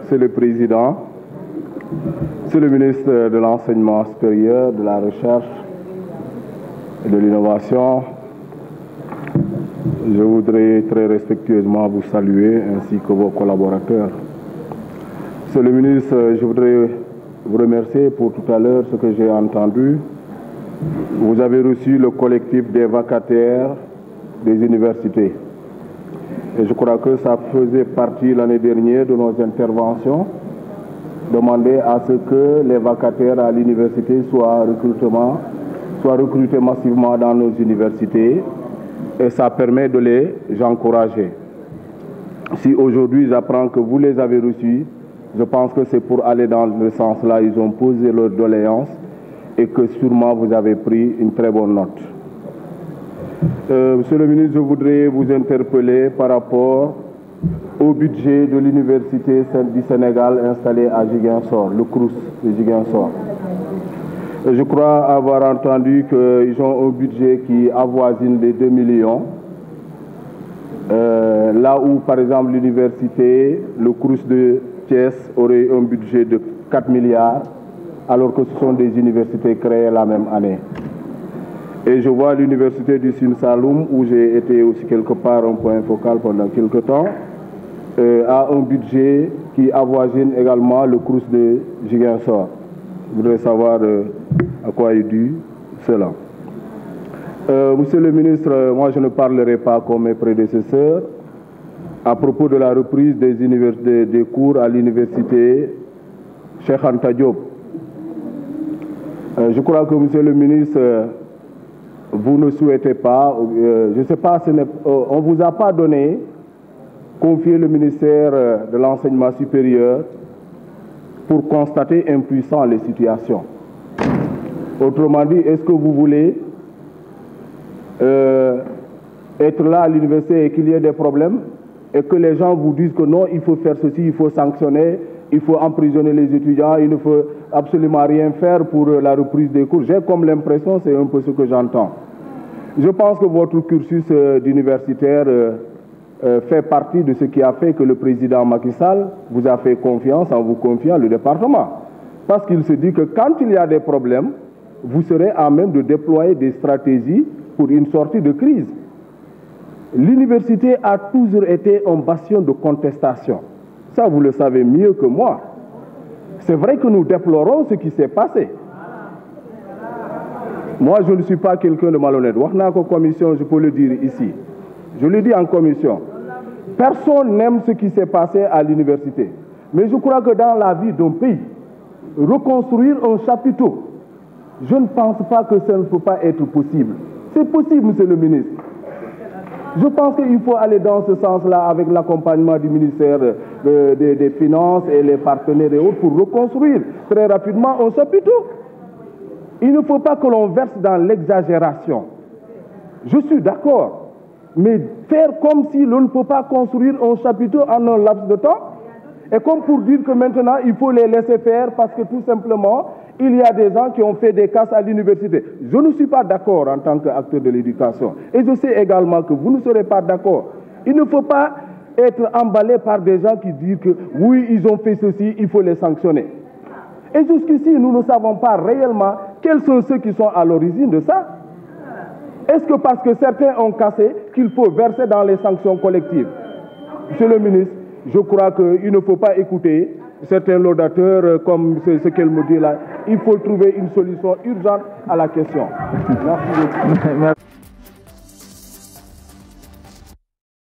Monsieur le Président, Monsieur le ministre de l'Enseignement supérieur, de la Recherche et de l'Innovation, je voudrais très respectueusement vous saluer ainsi que vos collaborateurs. Monsieur le ministre, je voudrais vous remercier pour tout à l'heure ce que j'ai entendu. Vous avez reçu le collectif des vacataires des universités. Et je crois que ça faisait partie l'année dernière de nos interventions, demander à ce que les vacataires à l'université soient recrutés massivement dans nos universités, et ça permet de les encourager. Si aujourd'hui j'apprends que vous les avez reçus, je pense que c'est pour aller dans le sens-là. Ils ont posé leur doléance et que sûrement vous avez pris une très bonne note. Monsieur le ministre, je voudrais vous interpeller par rapport au budget de l'Université du Sénégal installée à Ziguinchor, le CROUS de Ziguinchor. Je crois avoir entendu qu'ils ont un budget qui avoisine les 2 millions. Là où, par exemple, l'université, le CROUS de Thiès aurait un budget de 4 milliards, alors que ce sont des universités créées la même année. Et je vois l'université du Sine Saloum, où j'ai été aussi quelque part un point focal pendant quelque temps, a un budget qui avoisine également le CROUS de Ziguinchor. Je voudrais savoir à quoi est dû cela. Monsieur le ministre, moi je ne parlerai pas comme mes prédécesseurs à propos de la reprise des cours à l'université Cheikh Anta Diop. Je crois que, monsieur le ministre, vous ne souhaitez pas, je ne sais pas, on ne vous a pas confié le ministère de l'Enseignement supérieur pour constater impuissant les situations. Autrement dit, est-ce que vous voulez être là à l'université et qu'il y ait des problèmes et que les gens vous disent que non, il faut faire ceci, il faut sanctionner, il faut emprisonner les étudiants, il ne faut absolument rien faire pour la reprise des cours? J'ai comme l'impression, c'est un peu ce que j'entends. Je pense que votre cursus d'universitaire fait partie de ce qui a fait que le président Macky Sall vous a fait confiance en vous confiant le département. Parce qu'il se dit que quand il y a des problèmes, vous serez à même de déployer des stratégies pour une sortie de crise. L'université a toujours été un bastion de contestation. Ça, vous le savez mieux que moi. C'est vrai que nous déplorons ce qui s'est passé. Moi, je ne suis pas quelqu'un de malhonnête. Commission, je peux le dire ici. Je le dis en commission. Personne n'aime ce qui s'est passé à l'université. Mais je crois que dans la vie d'un pays, reconstruire un chapiteau, je ne pense pas que ça ne peut pas être possible. C'est possible, monsieur le ministre. Je pense qu'il faut aller dans ce sens-là avec l'accompagnement du ministère des Finances et les partenaires et autres pour reconstruire très rapidement un chapiteau. Il ne faut pas que l'on verse dans l'exagération. Je suis d'accord. Mais faire comme si l'on ne peut pas construire un chapiteau en un laps de temps, et comme pour dire que maintenant il faut les laisser faire parce que tout simplement, il y a des gens qui ont fait des casses à l'université. Je ne suis pas d'accord en tant qu'acteur de l'éducation. Et je sais également que vous ne serez pas d'accord. Il ne faut pas être emballé par des gens qui disent que oui, ils ont fait ceci, il faut les sanctionner. Et jusqu'ici, nous ne savons pas réellement quels sont ceux qui sont à l'origine de ça. Est-ce que parce que certains ont cassé qu'il faut verser dans les sanctions collectives? Monsieur le ministre, je crois qu'il ne faut pas écouter certains laudateurs comme ce qu'elle me dit là. Il faut trouver une solution urgente à la question. Merci beaucoup.